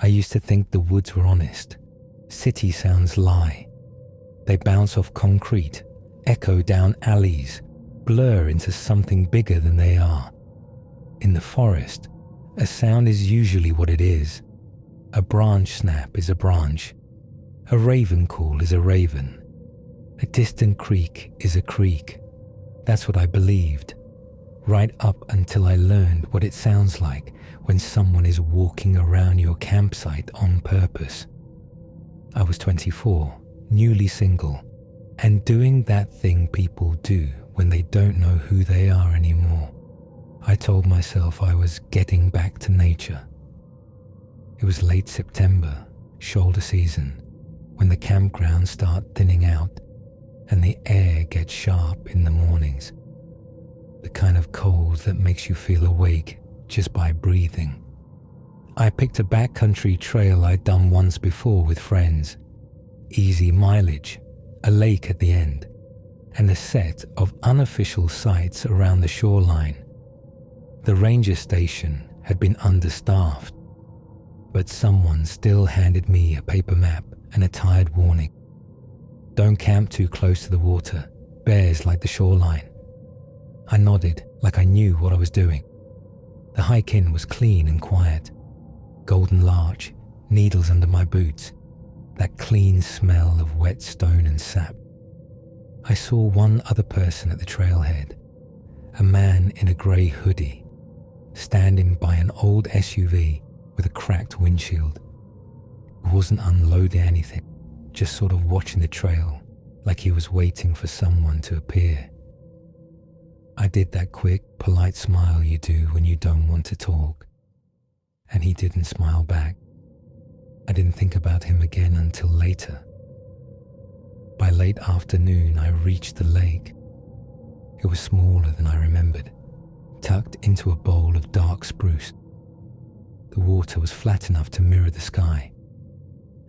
I used to think the woods were honest. City sounds lie. They bounce off concrete, echo down alleys, blur into something bigger than they are. In the forest, a sound is usually what it is. A branch snap is a branch. A raven call is a raven. A distant creek is a creek. That's what I believed, right up until I learned what it sounds like when someone is walking around your campsite on purpose. I was 24, newly single, and doing that thing people do when they don't know who they are anymore. I told myself I was getting back to nature. It was late September, shoulder season, when the campgrounds start thinning out and the air gets sharp in the mornings. The kind of cold that makes you feel awake just by breathing. I picked a backcountry trail I'd done once before with friends. Easy mileage, a lake at the end, and a set of unofficial sites around the shoreline. The ranger station had been understaffed, but someone still handed me a paper map and a tired warning. Don't camp too close to the water, bears like the shoreline. I nodded like I knew what I was doing. The hike in was clean and quiet. Golden larch, needles under my boots, that clean smell of wet stone and sap. I saw one other person at the trailhead, a man in a grey hoodie, standing by an old SUV with a cracked windshield. He wasn't unloading anything, just sort of watching the trail like he was waiting for someone to appear. I did that quick, polite smile you do when you don't want to talk, and he didn't smile back. I didn't think about him again until later. By late afternoon, I reached the lake. It was smaller than I remembered, tucked into a bowl of dark spruce. The water was flat enough to mirror the sky.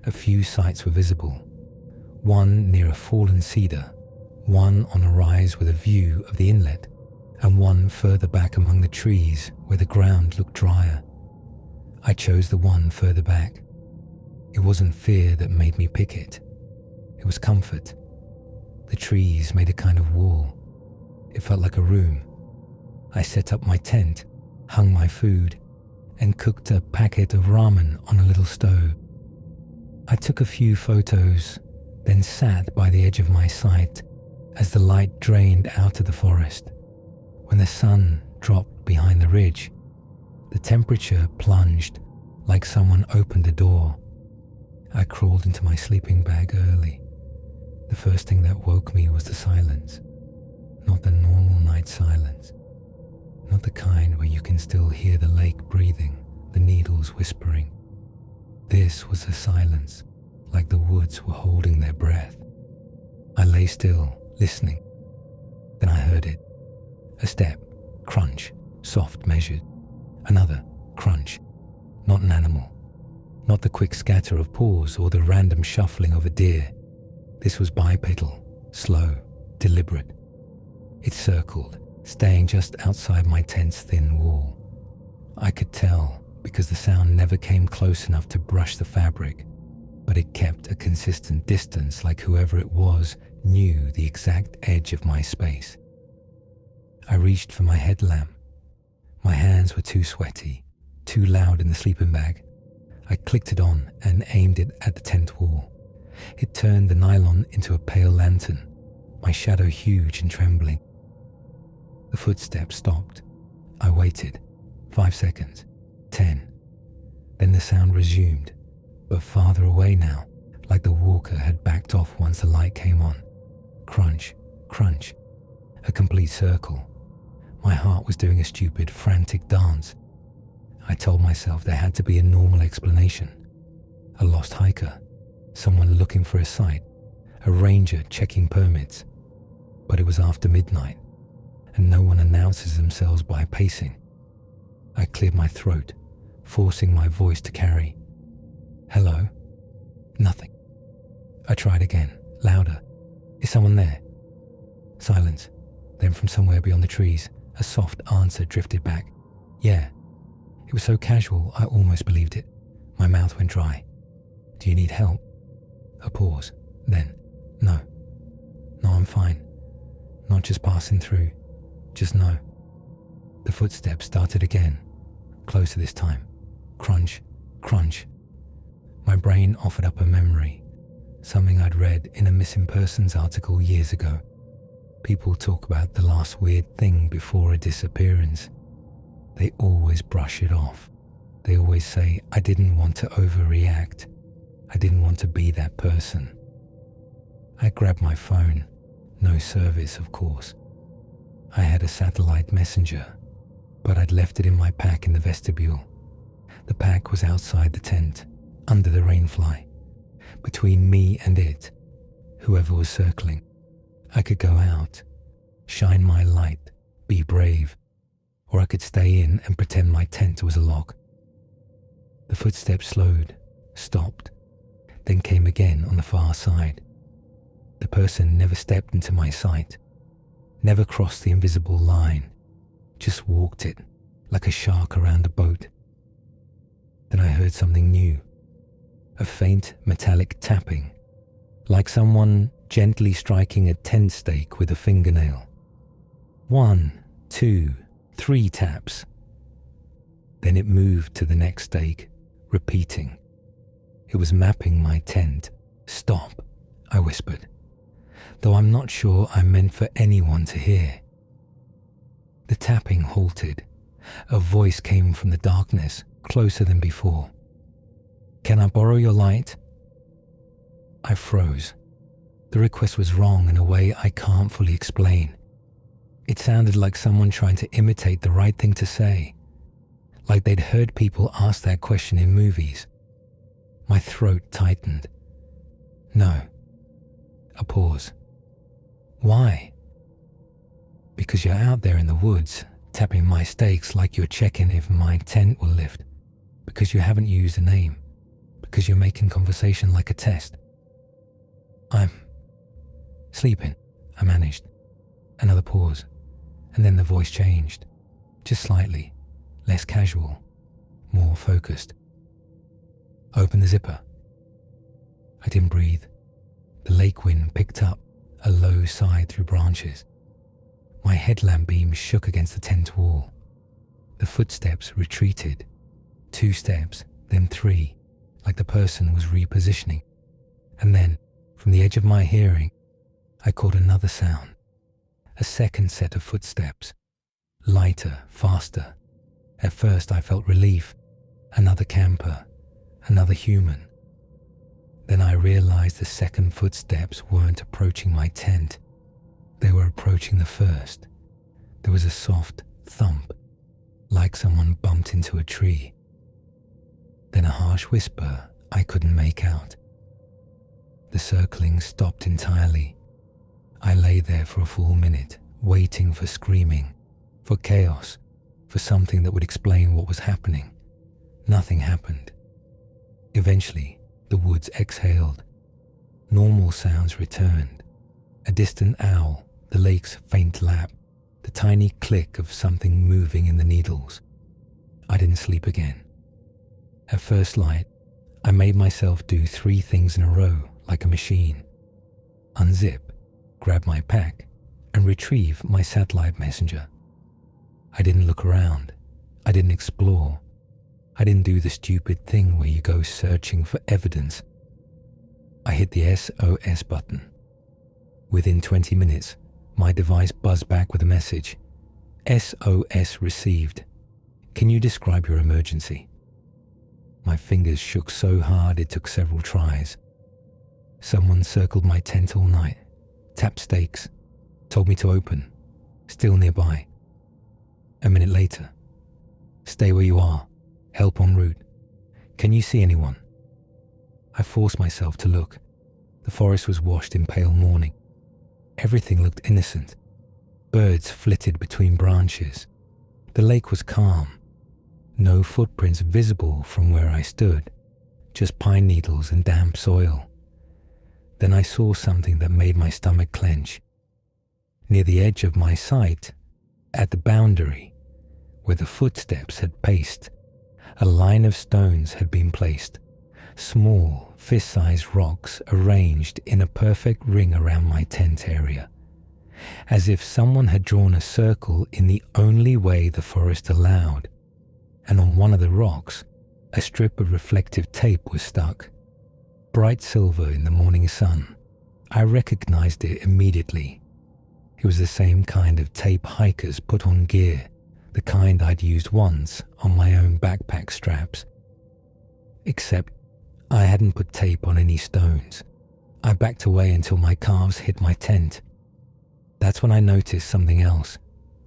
A few sites were visible, one near a fallen cedar, one on a rise with a view of the inlet, and one further back among the trees where the ground looked drier. I chose the one further back. It wasn't fear that made me pick it. It was comfort. The trees made a kind of wall. It felt like a room. I set up my tent, hung my food, and cooked a packet of ramen on a little stove. I took a few photos, then sat by the edge of my site as the light drained out of the forest. When the sun dropped behind the ridge, the temperature plunged like someone opened a door. I crawled into my sleeping bag early. The first thing that woke me was the silence. Not the normal night silence. Not the kind where you can still hear the lake breathing, the needles whispering. This was a silence, like the woods were holding their breath. I lay still, listening. Then I heard it. A step, crunch, soft, measured. Another, crunch. Not an animal. Not the quick scatter of paws or the random shuffling of a deer. This was bipedal, slow, deliberate. It circled, staying just outside my tent's thin wall. I could tell because the sound never came close enough to brush the fabric, but it kept a consistent distance like whoever it was knew the exact edge of my space. I reached for my headlamp. My hands were too sweaty, too loud in the sleeping bag. I clicked it on and aimed it at the tent wall. It turned the nylon into a pale lantern, my shadow huge and trembling. The footsteps stopped. I waited. 5 seconds. 10. Then the sound resumed, but farther away now, like the walker had backed off once the light came on. Crunch, crunch. A complete circle. My heart was doing a stupid, frantic dance. I told myself there had to be a normal explanation. A lost hiker, someone looking for a site, a ranger checking permits. But it was after midnight, and no one announces themselves by pacing. I cleared my throat, forcing my voice to carry. Hello? Nothing. I tried again, louder. Is someone there? Silence. Then from somewhere beyond the trees, a soft answer drifted back. Yeah. It was so casual, I almost believed it. My mouth went dry. Do you need help? A pause. Then, no. No, I'm fine. Not just passing through. Just no. The footsteps started again. Closer this time. Crunch, crunch. My brain offered up a memory. Something I'd read in a missing persons article years ago. People talk about the last weird thing before a disappearance. They always brush it off. They always say, I didn't want to overreact. I didn't want to be that person. I grabbed my phone. No service, of course. I had a satellite messenger, but I'd left it in my pack in the vestibule. The pack was outside the tent, under the rainfly. Between me and it, whoever was circling, I could go out, shine my light, be brave, or I could stay in and pretend my tent was a lock. The footsteps slowed, stopped, then came again on the far side. The person never stepped into my sight, never crossed the invisible line, just walked it like a shark around a boat. Then I heard something new, a faint metallic tapping, like someone gently striking a tent stake with a fingernail. 1, 2, 3 taps. Then it moved to the next stake, repeating. It was mapping my tent. Stop, I whispered, though I'm not sure I meant for anyone to hear. The tapping halted. A voice came from the darkness, closer than before. Can I borrow your light? I froze. The request was wrong in a way I can't fully explain. It sounded like someone trying to imitate the right thing to say, like they'd heard people ask that question in movies. My throat tightened. No. A pause. Why? Because you're out there in the woods, tapping my stakes like you're checking if my tent will lift. Because you haven't used a name. Because you're making conversation like a test. I'm sleeping, I managed. Another pause, and then the voice changed. Just slightly, less casual, more focused. Open the zipper. I didn't breathe. The lake wind picked up, a low sigh through branches. My headlamp beam shook against the tent wall. The footsteps retreated. 2 steps, then 3, like the person was repositioning. And then, from the edge of my hearing, I caught another sound. A second set of footsteps. Lighter, faster. At first I felt relief. Another camper. Another human. Then I realized the second footsteps weren't approaching my tent. They were approaching the first. There was a soft thump, like someone bumped into a tree. Then a harsh whisper I couldn't make out. The circling stopped entirely. I lay there for a full minute, waiting for screaming, for chaos, for something that would explain what was happening. Nothing happened. Eventually, the woods exhaled. Normal sounds returned. A distant owl, the lake's faint lap, the tiny click of something moving in the needles. I didn't sleep again. At first light, I made myself do 3 things in a row, like a machine. Unzip, grab my pack, and retrieve my satellite messenger. I didn't look around. I didn't explore. I didn't do the stupid thing where you go searching for evidence. I hit the SOS button. Within 20 minutes, my device buzzed back with a message. SOS received. Can you describe your emergency? My fingers shook so hard it took several tries. Someone circled my tent all night, tapped stakes, told me to open, still nearby. A minute later, stay where you are, help en route. Can you see anyone? I forced myself to look. The forest was washed in pale morning. Everything looked innocent. Birds flitted between branches. The lake was calm. No footprints visible from where I stood, just pine needles and damp soil. Then I saw something that made my stomach clench. Near the edge of my sight, at the boundary, where the footsteps had paced, A line of stones had been placed, small, fist-sized rocks arranged in a perfect ring around my tent area, as if someone had drawn a circle in the only way the forest allowed, and on one of the rocks, a strip of reflective tape was stuck. Bright silver in the morning sun. I recognized it immediately. It was the same kind of tape hikers put on gear, the kind I'd used once on my own backpack straps. Except I hadn't put tape on any stones. I backed away until my calves hit my tent. That's when I noticed something else.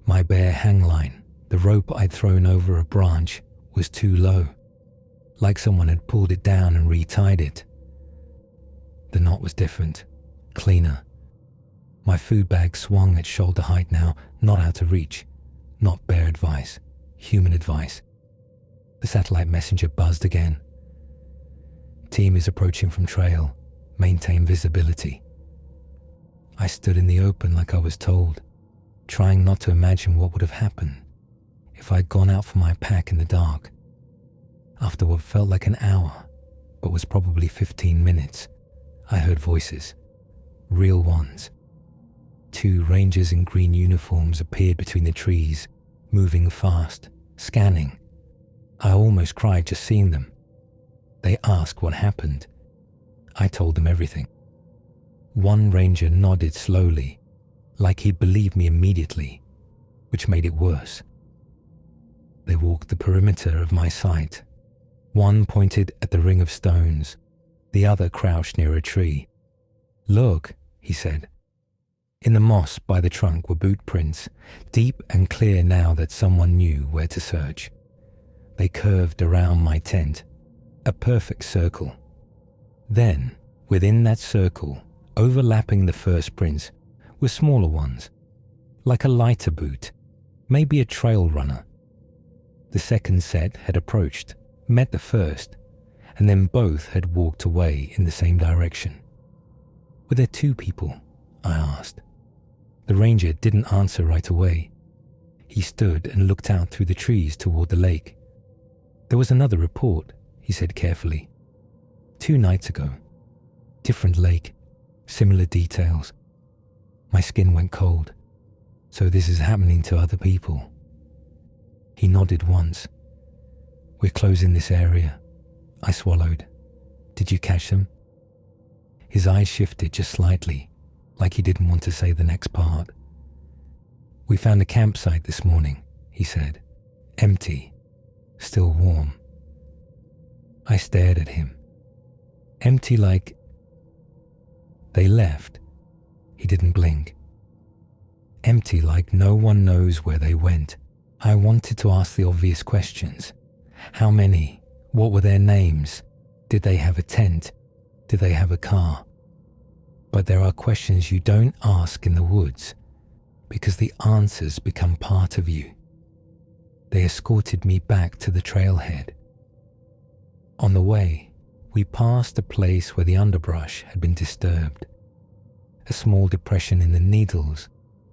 My bare hangline, the rope I'd thrown over a branch, was too low, like someone had pulled it down and retied it. The knot was different, cleaner. My food bag swung at shoulder height now, not out of reach, not bare advice, human advice. The satellite messenger buzzed again. Team is approaching from trail. Maintain visibility. I stood in the open like I was told, trying not to imagine what would have happened if I'd gone out for my pack in the dark. After what felt like an hour, but was probably 15 minutes, I heard voices, real ones. 2 rangers in green uniforms appeared between the trees, moving fast, scanning. I almost cried just seeing them. They asked what happened. I told them everything. One ranger nodded slowly, like he'd believed me immediately, which made it worse. They walked the perimeter of my sight. One pointed at the ring of stones. The other crouched near a tree. "Look," he said. In the moss by the trunk were boot prints, deep and clear now that someone knew where to search. They curved around my tent, a perfect circle. Then, within that circle, overlapping the first prints, were smaller ones, like a lighter boot, maybe a trail runner. The second set had approached, met the first, and then both had walked away in the same direction. "Were there 2 people?" I asked. The ranger didn't answer right away. He stood and looked out through the trees toward the lake. "There was another report," he said carefully. 2 nights ago. Different lake, similar details. My skin went cold. So this is happening to other people. He nodded once. "We're closing this area." I swallowed. "Did you catch them?" His eyes shifted just slightly, like he didn't want to say the next part. "We found a campsite this morning," he said. "Empty. Still warm." I stared at him. Empty like... They left. He didn't blink. Empty like no one knows where they went. I wanted to ask the obvious questions. How many? What were their names? Did they have a tent? Did they have a car? But there are questions you don't ask in the woods, because the answers become part of you. They escorted me back to the trailhead. On the way, we passed a place where the underbrush had been disturbed. A small depression in the needles,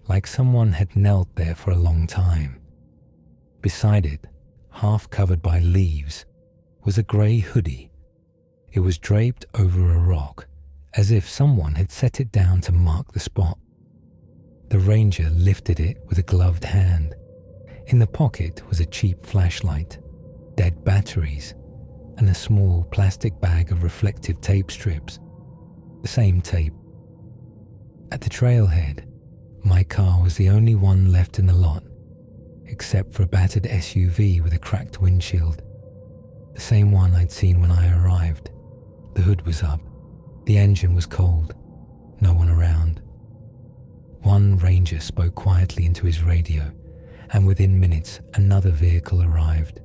like someone had knelt there for a long time. Beside it, half covered by leaves, was a grey hoodie. It was draped over a rock, as if someone had set it down to mark the spot. The ranger lifted it with a gloved hand. In the pocket was a cheap flashlight, dead batteries, and a small plastic bag of reflective tape strips. The same tape. At the trailhead, my car was the only one left in the lot, except for a battered SUV with a cracked windshield. The same one I'd seen when I arrived. The hood was up. The engine was cold. No one around. One ranger spoke quietly into his radio, and within minutes another vehicle arrived.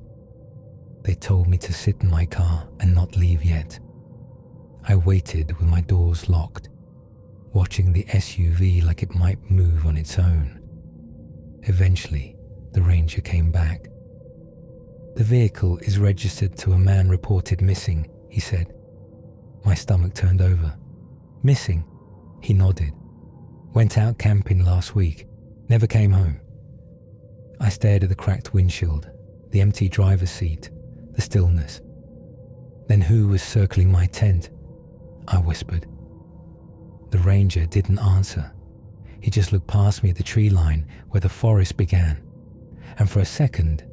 They told me to sit in my car and not leave yet. I waited with my doors locked, watching the SUV like it might move on its own. Eventually, the ranger came back. "The vehicle is registered to a man reported missing," he said. My stomach turned over. "Missing?" He nodded. "Went out camping last week. Never came home." I stared at the cracked windshield, the empty driver's seat, the the stillness. Then who was circling my tent? I whispered. The ranger didn't answer. He just looked past me at the tree line where the forest began. And for a second,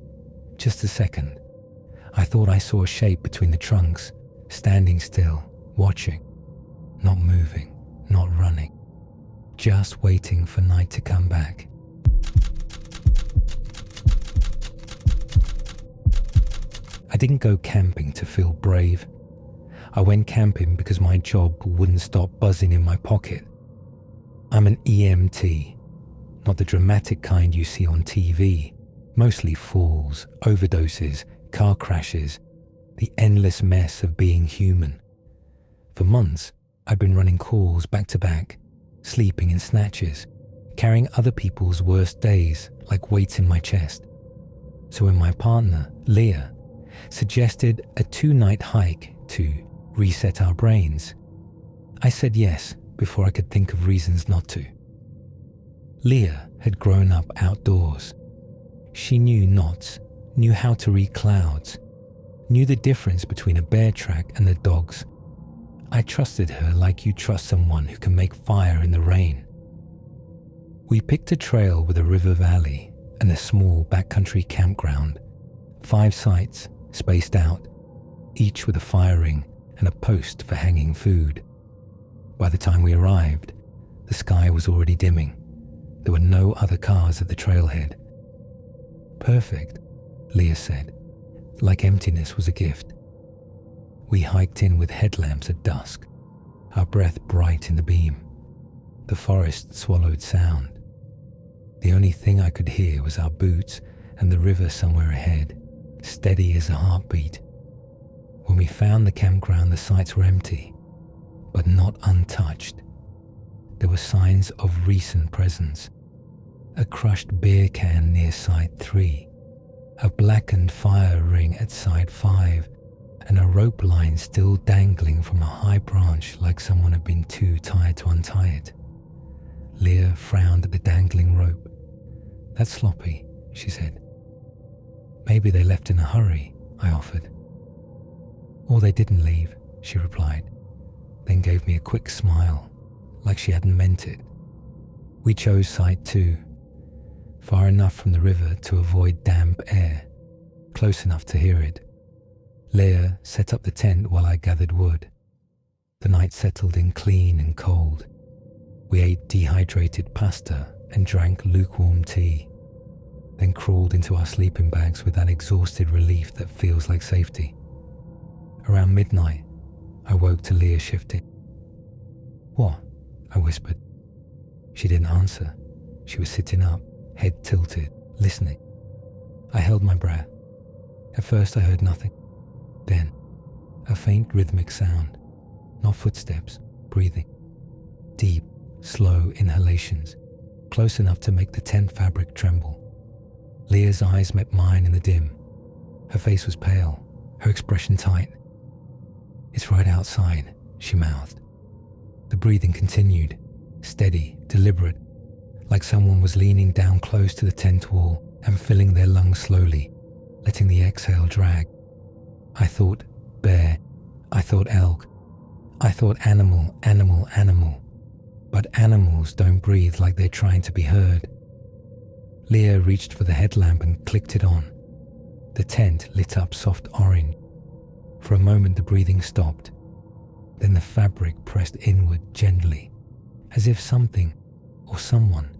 just a second, I thought I saw a shape between the trunks, standing still, watching, not moving, not running, just waiting for night to come back. I didn't go camping to feel brave. I went camping because my job wouldn't stop buzzing in my pocket. I'm an EMT, not the dramatic kind you see on TV, mostly falls, overdoses, car crashes, the endless mess of being human. For months, I'd been running calls back to back, sleeping in snatches, carrying other people's worst days like weights in my chest. So when my partner, Leah, suggested a 2-night hike to reset our brains, I said yes before I could think of reasons not to. Leah had grown up outdoors. She knew knots, knew how to read clouds, knew the difference between a bear track and the dogs. I trusted her like you trust someone who can make fire in the rain. We picked a trail with a river valley and a small backcountry campground, 5 sites spaced out, each with a fire ring and a post for hanging food. By the time we arrived, the sky was already dimming. There were no other cars at the trailhead. Perfect, Leah said, like emptiness was a gift. We hiked in with headlamps at dusk, our breath bright in the beam. The forest swallowed sound. The only thing I could hear was our boots and the river somewhere ahead, steady as a heartbeat. When we found the campground, the sites were empty, but not untouched. There were signs of recent presence. A crushed beer can near site 3, a blackened fire ring at site 5, and a rope line still dangling from a high branch like someone had been too tired to untie it. Leah frowned at the dangling rope. That's sloppy, she said. Maybe they left in a hurry, I offered. Or they didn't leave, she replied, then gave me a quick smile, like she hadn't meant it. We chose site 2, far enough from the river to avoid damp air, close enough to hear it. Leah set up the tent while I gathered wood. The night settled in clean and cold. We ate dehydrated pasta and drank lukewarm tea, then crawled into our sleeping bags with that exhausted relief that feels like safety. Around midnight, I woke to Leah shifting. What? I whispered. She didn't answer. She was sitting up, head tilted, listening. I held my breath. At first I heard nothing. Then, a faint rhythmic sound. Not footsteps, breathing. Deep, slow inhalations, close enough to make the tent fabric tremble. Leah's eyes met mine in the dim. Her face was pale, her expression tight. It's right outside, she mouthed. The breathing continued, steady, deliberate, like someone was leaning down close to the tent wall and filling their lungs slowly, letting the exhale drag. I thought bear, I thought elk, I thought animal, but animals don't breathe like they're trying to be heard. Leah reached for the headlamp and clicked it on. The tent lit up soft orange. For a moment the breathing stopped. Then the fabric pressed inward gently, as if something or someone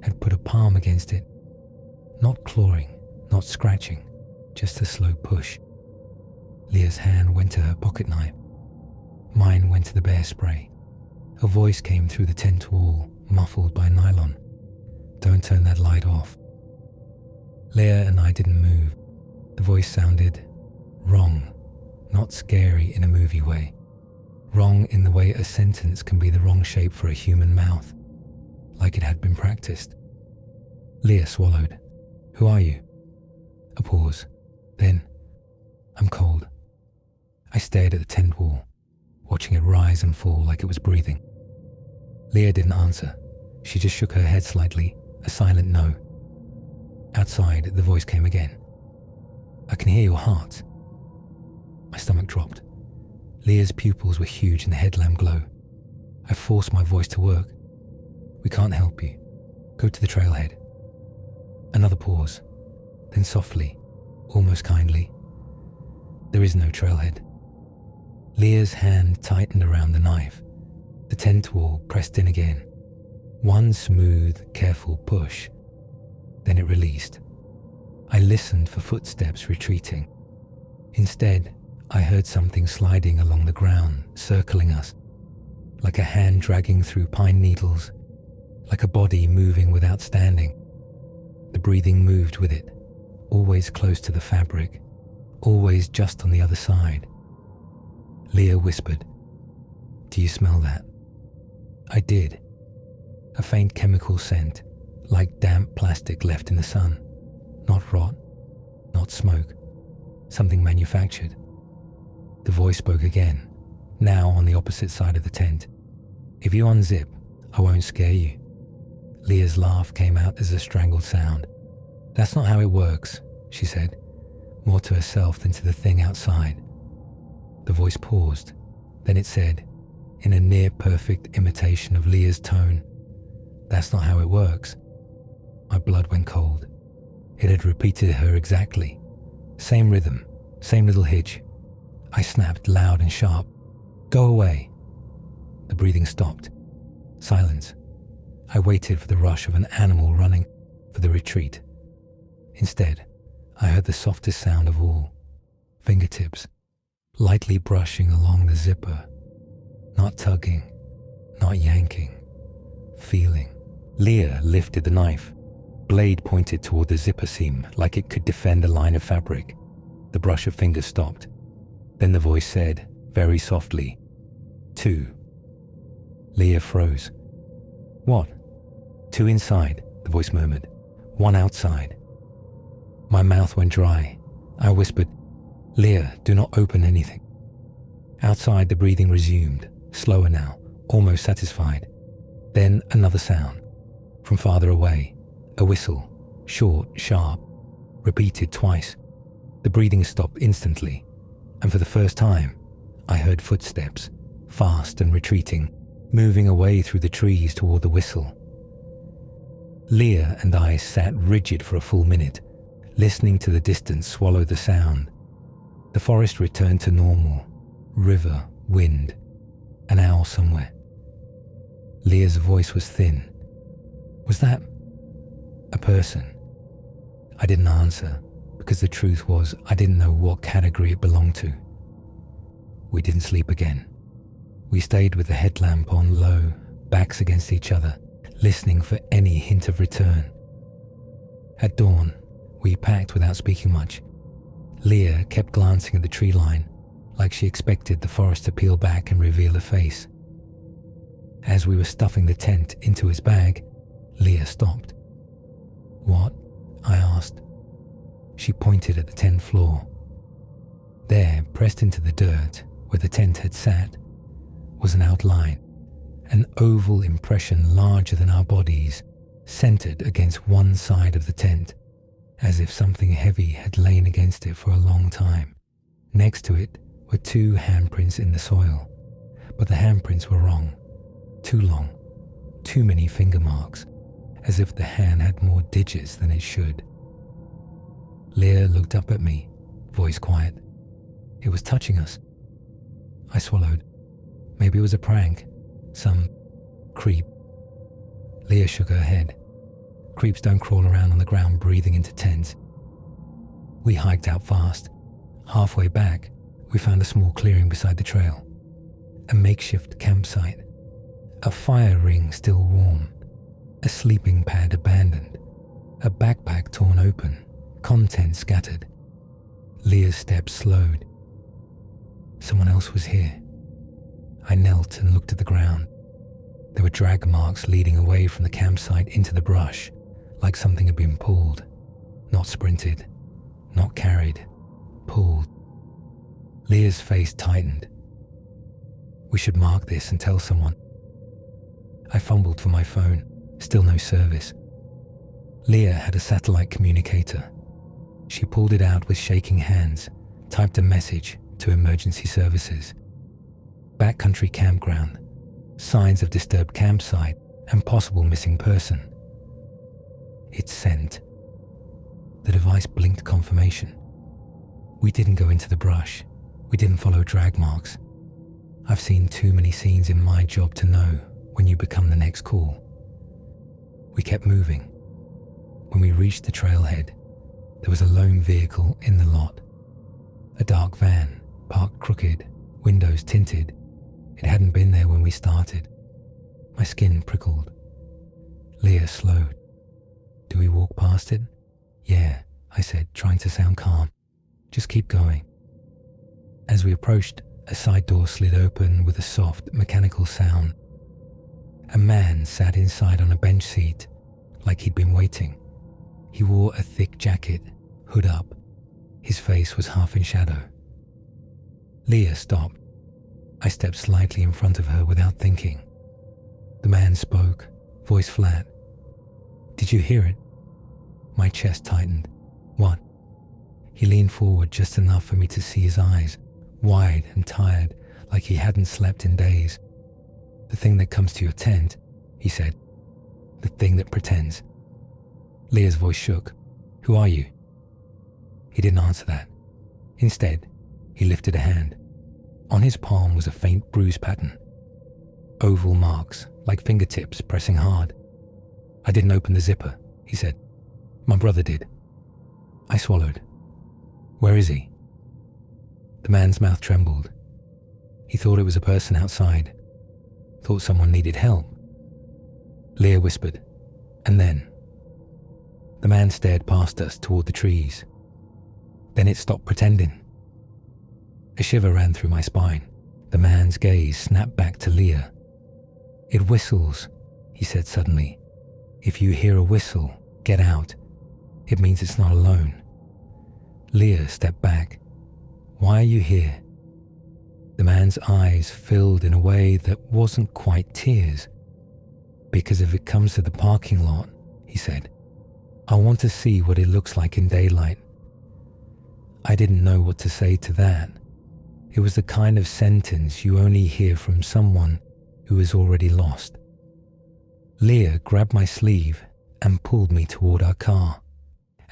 had put a palm against it. Not clawing, not scratching, just a slow push. Leah's hand went to her pocket knife. Mine went to the bear spray. A voice came through the tent wall, muffled by nylon. Don't turn that light off. Leah and I didn't move. The voice sounded wrong, not scary in a movie way. Wrong in the way a sentence can be the wrong shape for a human mouth, like it had been practiced. Leah swallowed. Who are you? A pause. Then, I'm cold. I stared at the tent wall, watching it rise and fall like it was breathing. Leah didn't answer. She just shook her head slightly, a silent no. Outside, the voice came again. I can hear your heart. My stomach dropped. Leah's pupils were huge in the headlamp glow. I forced my voice to work. "We can't help you. Go to the trailhead." Another pause, then softly, almost kindly, "There is no trailhead." Leah's hand tightened around the knife. The tent wall pressed in again. One smooth, careful push. Then it released. I listened for footsteps retreating. Instead, I heard something sliding along the ground, circling us, like a hand dragging through pine needles, like a body moving without standing. The breathing moved with it, always close to the fabric, always just on the other side. Leah whispered, "Do you smell that?" I did. A faint chemical scent, like damp plastic left in the sun. Not rot, not smoke, something manufactured. The voice spoke again, now on the opposite side of the tent. "If you unzip, I won't scare you." Leah's laugh came out as a strangled sound. "That's not how it works," she said, more to herself than to the thing outside. The voice paused, then it said, in a near-perfect imitation of Leah's tone, "That's not how it works." My blood went cold. It had repeated her exactly. Same rhythm, same little hitch. I snapped loud and sharp, "Go away." The breathing stopped. Silence. I waited for the rush of an animal running for the retreat. Instead, I heard the softest sound of all. Fingertips, lightly brushing along the zipper. Not tugging, not yanking. Feeling. Leah lifted the knife. Blade pointed toward the zipper seam like it could defend a line of fabric. The brush of fingers stopped. Then the voice said, very softly, "2. Leah froze. "What?" "2 inside," the voice murmured. "1 outside." My mouth went dry. I whispered, "Leah, do not open anything." Outside, the breathing resumed, slower now, almost satisfied. Then another sound. From farther away, a whistle, short, sharp, repeated twice. The breathing stopped instantly, and for the first time, I heard footsteps, fast and retreating, moving away through the trees toward the whistle. Leah and I sat rigid for a full minute, listening to the distance swallow the sound. The forest returned to normal. River, wind, an owl somewhere. Leah's voice was thin. "Was that a person?" I didn't answer, because the truth was I didn't know what category it belonged to. We didn't sleep again. We stayed with the headlamp on low, backs against each other, listening for any hint of return. At dawn, we packed without speaking much. Leah kept glancing at the tree line, like she expected the forest to peel back and reveal a face. As we were stuffing the tent into his bag, Leah stopped. "What?" I asked. She pointed at the tent floor. There, pressed into the dirt where the tent had sat, was an outline, an oval impression larger than our bodies, centered against one side of the tent, as if something heavy had lain against it for a long time. Next to it were 2 handprints in the soil, but the handprints were wrong. Too long, too many finger marks, as if the hand had more digits than it should. Leah looked up at me, voice quiet. "It was touching us." I swallowed. Maybe it was a prank, some creep. Leah shook her head. Creeps don't crawl around on the ground breathing into tents. We hiked out fast. Halfway back, we found a small clearing beside the trail. A makeshift campsite. A fire ring still warm. A sleeping pad abandoned. A backpack torn open. Contents scattered. Leah's steps slowed. Someone else was here. I knelt and looked at the ground. There were drag marks leading away from the campsite into the brush, like something had been pulled. Not sprinted, not carried, pulled. Leah's face tightened. "We should mark this and tell someone." I fumbled for my phone, still no service. Leah had a satellite communicator. She pulled it out with shaking hands, typed a message, to emergency services. Backcountry campground, signs of disturbed campsite and possible missing person. It sent. The device blinked confirmation. We didn't go into the brush. We didn't follow drag marks. I've seen too many scenes in my job to know when you become the next call. We kept moving. When we reached the trailhead, there was a lone vehicle in the lot. A dark van, parked crooked, windows tinted. It hadn't been there when we started. My skin prickled. Leah slowed. Do we walk past it? Yeah, I said, trying to sound calm. Just keep going. As we approached, a side door slid open with a soft, mechanical sound. A man sat inside on a bench seat, like he'd been waiting. He wore a thick jacket, hood up. His face was half in shadow. Leah stopped. I stepped slightly in front of her without thinking. The man spoke, voice flat. Did you hear it? My chest tightened. What? He leaned forward just enough for me to see his eyes, wide and tired, like he hadn't slept in days. The thing that comes to your tent, he said. The thing that pretends. Leah's voice shook. Who are you? He didn't answer that. Instead, he lifted a hand. On his palm was a faint bruise pattern. Oval marks, like fingertips pressing hard. I didn't open the zipper, he said. My brother did. I swallowed. Where is he? The man's mouth trembled. He thought it was a person outside. Thought someone needed help. Leah whispered, and then. The man stared past us toward the trees. Then it stopped pretending. A shiver ran through my spine. The man's gaze snapped back to Leah. It whistles, he said suddenly. If you hear a whistle, get out. It means it's not alone. Leah stepped back. Why are you here? The man's eyes filled in a way that wasn't quite tears. Because if it comes to the parking lot, he said, I want to see what it looks like in daylight. I didn't know what to say to that. It was the kind of sentence you only hear from someone who is already lost. Leah grabbed my sleeve and pulled me toward our car.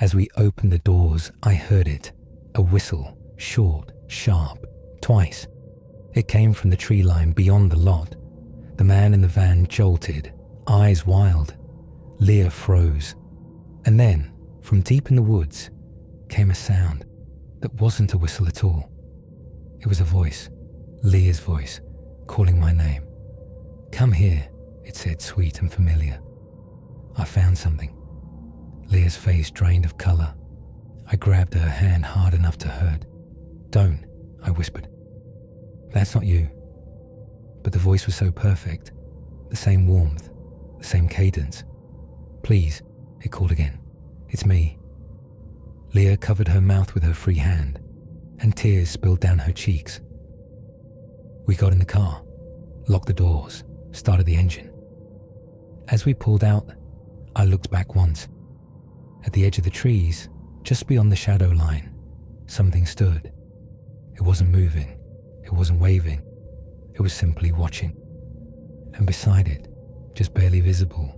As we opened the doors, I heard it, a whistle, short, sharp, twice. It came from the tree line beyond the lot. The man in the van jolted, eyes wild. Leah froze. And then, from deep in the woods, came a sound that wasn't a whistle at all. It was a voice, Leah's voice, calling my name. Come here, it said, sweet and familiar. I found something. Leah's face drained of color. I grabbed her hand hard enough to hurt. Don't, I whispered. That's not you. But the voice was so perfect. The same warmth, the same cadence. Please, it called again. It's me. Leah covered her mouth with her free hand, and tears spilled down her cheeks. We got in the car, locked the doors, started the engine. As we pulled out, I looked back once. At the edge of the trees, just beyond the shadow line, something stood. It wasn't moving. It wasn't waving. It was simply watching. And beside it, just barely visible,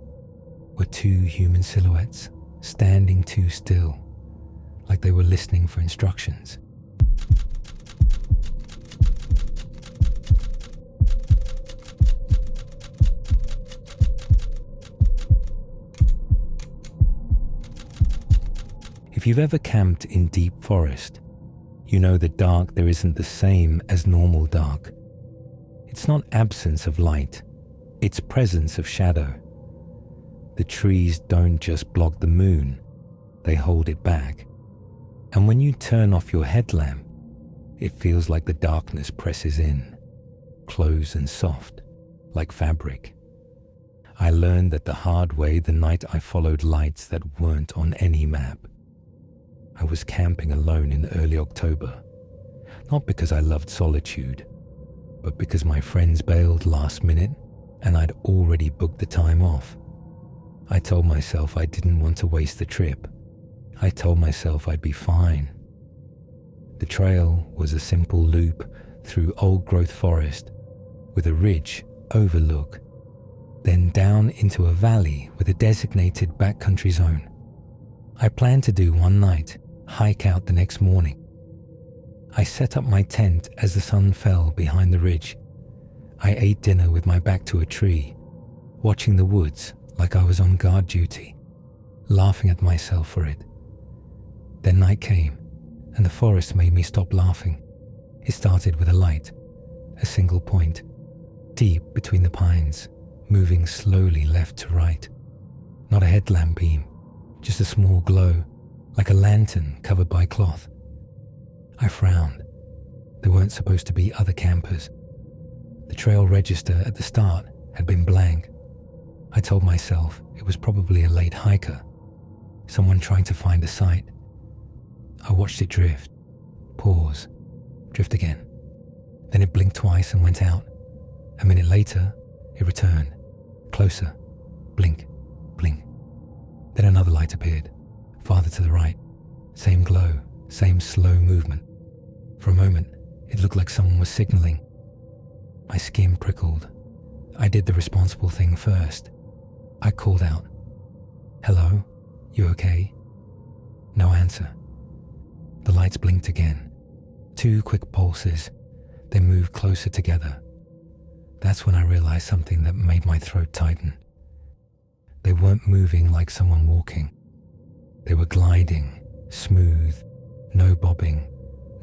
were two human silhouettes, standing too still, like they were listening for instructions. If you've ever camped in deep forest, you know that dark there isn't the same as normal dark. It's not absence of light, it's presence of shadow. The trees don't just block the moon, they hold it back. And when you turn off your headlamp, it feels like the darkness presses in, close and soft, like fabric. I learned that the hard way the night I followed lights that weren't on any map. I was camping alone in early October, not because I loved solitude, but because my friends bailed last minute and I'd already booked the time off. I told myself I didn't want to waste the trip. I told myself I'd be fine. The trail was a simple loop through old-growth forest with a ridge overlook, then down into a valley with a designated backcountry zone. I planned to do one night, hike out the next morning. I set up my tent as the sun fell behind the ridge. I ate dinner with my back to a tree, watching the woods like I was on guard duty, laughing at myself for it. Then night came, and the forest made me stop laughing. It started with a light, a single point, deep between the pines, moving slowly left to right. Not a headlamp beam, just a small glow, like a lantern covered by cloth. I frowned. There weren't supposed to be other campers. The trail register at the start had been blank. I told myself it was probably a late hiker, someone trying to find a site. I watched it drift, pause, drift again. Then it blinked twice and went out. A minute later, it returned, closer, blink, blink. Then another light appeared, farther to the right. Same glow, same slow movement. For a moment, it looked like someone was signaling. My skin prickled. I did the responsible thing first. I called out, "Hello, you okay?" No answer. The lights blinked again. 2 quick pulses, then moved closer together. That's when I realized something that made my throat tighten. They weren't moving like someone walking. They were gliding, smooth, no bobbing,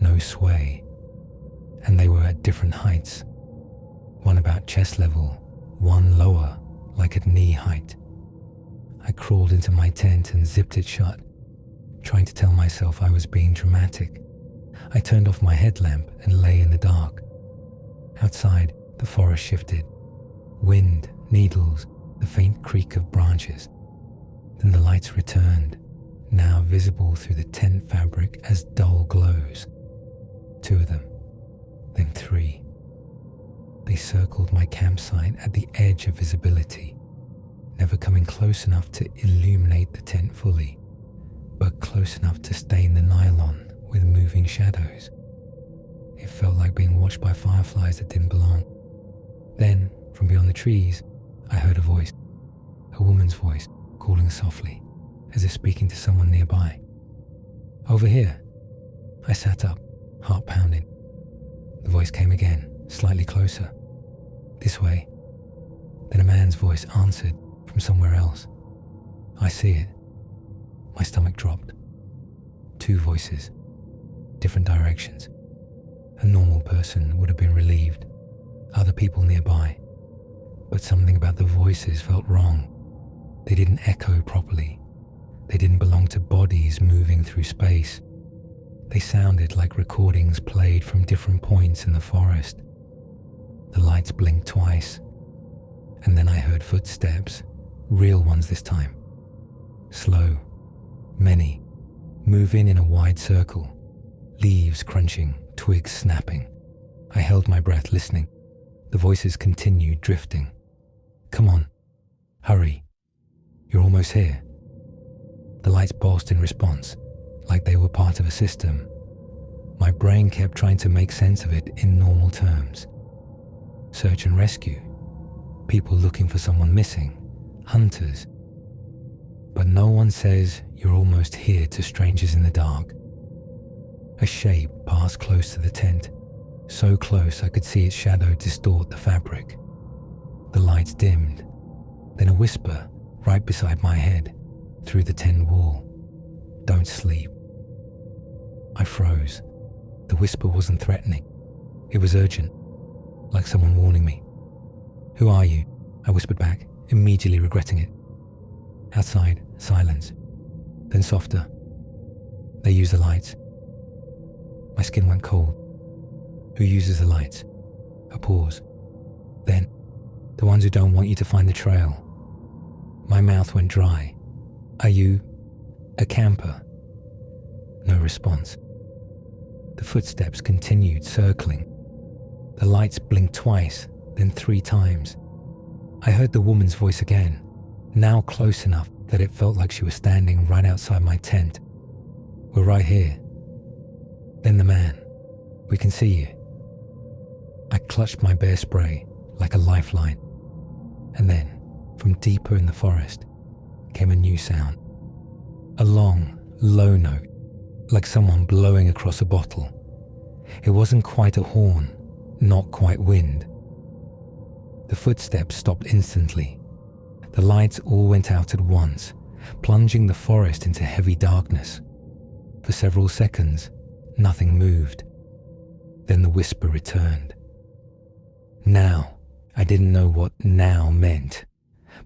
no sway. And they were at different heights. One about chest level, one lower, like at knee height. I crawled into my tent and zipped it shut, trying to tell myself I was being dramatic. I turned off my headlamp and lay in the dark. Outside, the forest shifted. Wind, needles, the faint creak of branches. Then the lights returned, now visible through the tent fabric as dull glows. 2 of them, then 3. They circled my campsite at the edge of visibility, never coming close enough to illuminate the tent fully, but close enough to stain the nylon with moving shadows. It felt like being watched by fireflies that didn't belong. Then, from beyond the trees, I heard a voice, a woman's voice, calling softly, as if speaking to someone nearby. "Over here." I sat up, heart pounding. The voice came again, slightly closer. "This way." Then a man's voice answered from somewhere else. "I see it." My stomach dropped. 2 voices, different directions. A normal person would have been relieved, other people nearby. But something about the voices felt wrong. They didn't echo properly. They didn't belong to bodies moving through space. They sounded like recordings played from different points in the forest. The lights blinked twice, and then I heard footsteps, real ones this time. Slow, many, moving in a wide circle, leaves crunching, twigs snapping. I held my breath listening. The voices continued drifting. "Come on, hurry, you're almost here." The lights pulsed in response, like they were part of a system. My brain kept trying to make sense of it in normal terms. Search and rescue, people looking for someone missing, hunters. But no one says you're almost here to strangers in the dark. A shape passed close to the tent, so close I could see its shadow distort the fabric. The lights dimmed, then a whisper right beside my head, through the tent wall. "Don't sleep." I froze. The whisper wasn't threatening. It was urgent, like someone warning me. "Who are you?" I whispered back, immediately regretting it. Outside, silence. Then softer. "They use the lights." My skin went cold. "Who uses the lights?" A pause. Then, "The ones who don't want you to find the trail." My mouth went dry. "Are you a camper?" No response. The footsteps continued circling. The lights blinked twice, then 3 times. I heard the woman's voice again, now close enough that it felt like she was standing right outside my tent. "We're right here." Then the man, We can see you." I clutched my bear spray like a lifeline. And then, from deeper in the forest, came a new sound. A long, low note, like someone blowing across a bottle. It wasn't quite a horn, not quite wind. The footsteps stopped instantly. The lights all went out at once, plunging the forest into heavy darkness. For several seconds, nothing moved. Then the whisper returned. Now, I didn't know what now meant,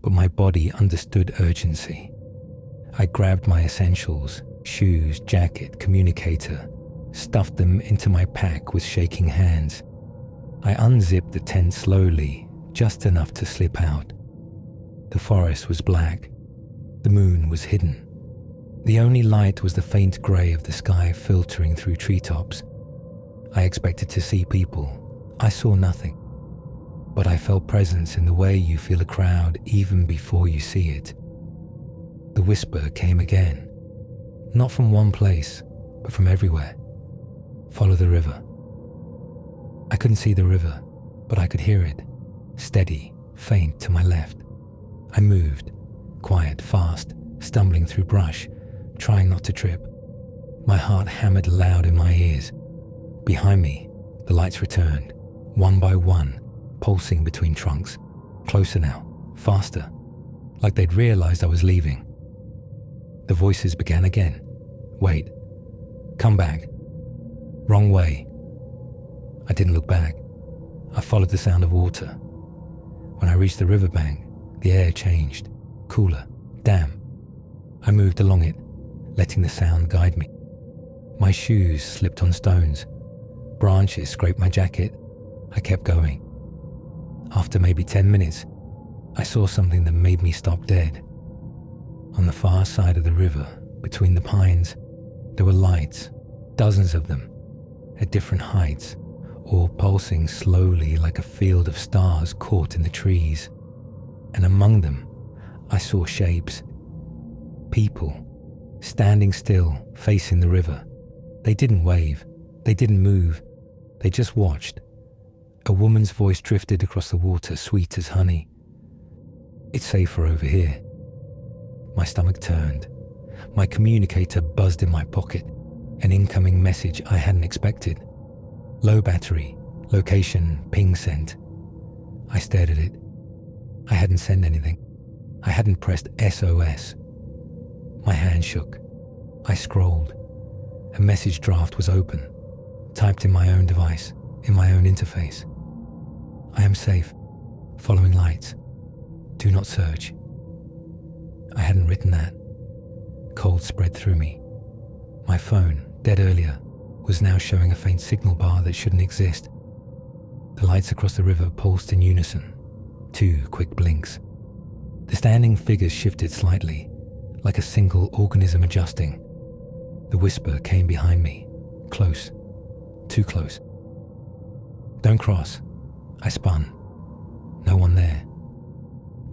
but my body understood urgency. I grabbed my essentials, shoes, jacket, communicator, stuffed them into my pack with shaking hands. I unzipped the tent slowly, just enough to slip out. The forest was black. The moon was hidden. The only light was the faint grey of the sky filtering through treetops. I expected to see people. I saw nothing. But I felt presence in the way you feel a crowd even before you see it. The whisper came again. Not from one place, but from everywhere. Follow the river. I couldn't see the river, but I could hear it. Steady, faint to my left. I moved, quiet, fast, stumbling through brush, trying not to trip. My heart hammered loud in my ears. Behind me, the lights returned, one by one, pulsing between trunks. Closer now, faster, like they'd realized I was leaving. The voices began again. "Wait. Come back. Wrong way." I didn't look back. I followed the sound of water. When I reached the riverbank, the air changed, cooler, damp. I moved along it, letting the sound guide me. My shoes slipped on stones. Branches scraped my jacket. I kept going. After maybe 10 minutes, I saw something that made me stop dead. On the far side of the river, between the pines, there were lights, dozens of them, at different heights, all pulsing slowly like a field of stars caught in the trees. And among them, I saw shapes. People, standing still, facing the river. They didn't wave. They didn't move. They just watched. A woman's voice drifted across the water, sweet as honey. "It's safer over here." My stomach turned. My communicator buzzed in my pocket, an incoming message I hadn't expected. "Low battery, location, ping sent." I stared at it. I hadn't sent anything. I hadn't pressed SOS. My hand shook. I scrolled. A message draft was open, typed in my own device, in my own interface. "I am safe. Following lights. Do not search." I hadn't written that. Cold spread through me. My phone, dead earlier, was now showing a faint signal bar that shouldn't exist. The lights across the river pulsed in unison. 2 quick blinks. The standing figures shifted slightly, like a single organism adjusting. The whisper came behind me. Close. Too close. "Don't cross." I spun. No one there.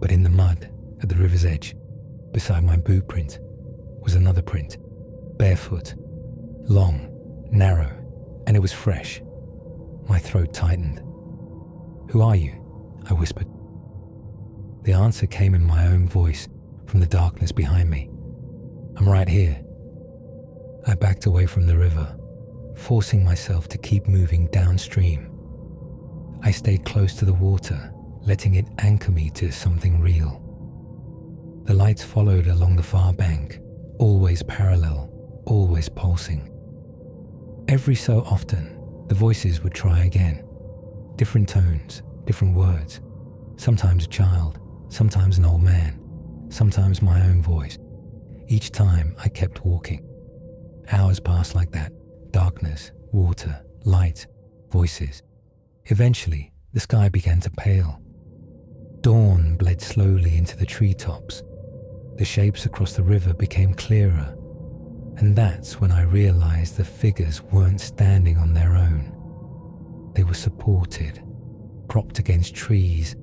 But in the mud, at the river's edge, beside my boot print, was another print. Barefoot. Long, narrow, and it was fresh. My throat tightened. "Who are you?" I whispered. The answer came in my own voice from the darkness behind me. "I'm right here." I backed away from the river, forcing myself to keep moving downstream. I stayed close to the water, letting it anchor me to something real. The lights followed along the far bank, always parallel, always pulsing. Every so often, the voices would try again. Different tones, different words. Sometimes a child, sometimes an old man, sometimes my own voice. Each time I kept walking. Hours passed like that. Darkness, water, light, voices. Eventually, the sky began to pale. Dawn bled slowly into the treetops. The shapes across the river became clearer. And that's when I realized the figures weren't standing on their own. They were supported, propped against trees,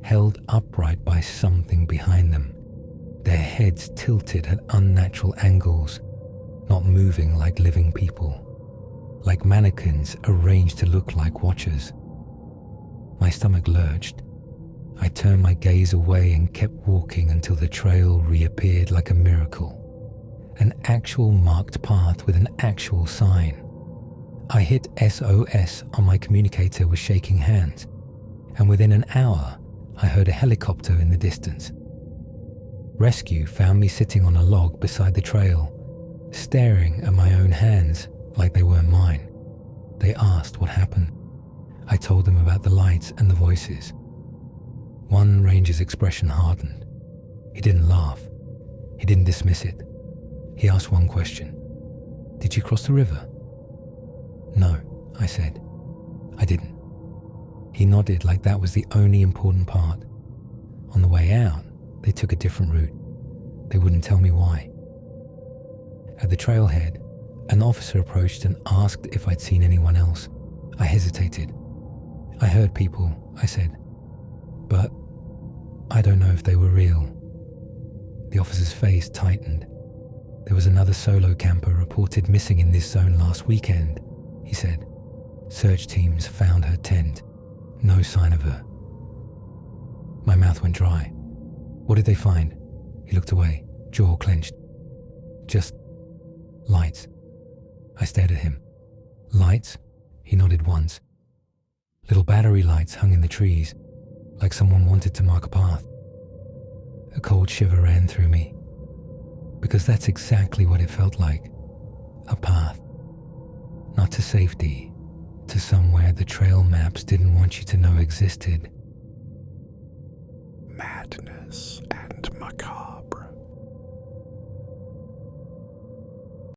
held upright by something behind them. Their heads tilted at unnatural angles, not moving like living people, like mannequins arranged to look like watchers. My stomach lurched. I turned my gaze away and kept walking until the trail reappeared like a miracle. An actual marked path with an actual sign. I hit SOS on my communicator with shaking hands, and within an hour, I heard a helicopter in the distance. Rescue found me sitting on a log beside the trail, staring at my own hands like they weren't mine. They asked what happened. I told them about the lights and the voices. One ranger's expression hardened. He didn't laugh. He didn't dismiss it. He asked one question. "Did you cross the river?" "No," I said. "I didn't." He nodded like that was the only important part. On the way out, they took a different route. They wouldn't tell me why. At the trailhead, an officer approached and asked if I'd seen anyone else. I hesitated. "I heard people," I said, "but I don't know if they were real." The officer's face tightened. "There was another solo camper reported missing in this zone last weekend," he said. "Search teams found her tent. No sign of her." My mouth went dry. "What did they find?" He looked away, jaw clenched. "Just lights." I stared at him. "Lights?" He nodded once. Little battery lights hung in the trees, like someone wanted to mark a path. A cold shiver ran through me, because that's exactly what it felt like. A path. Not to safety, to somewhere the trail maps didn't want you to know existed. Madness and Macabre.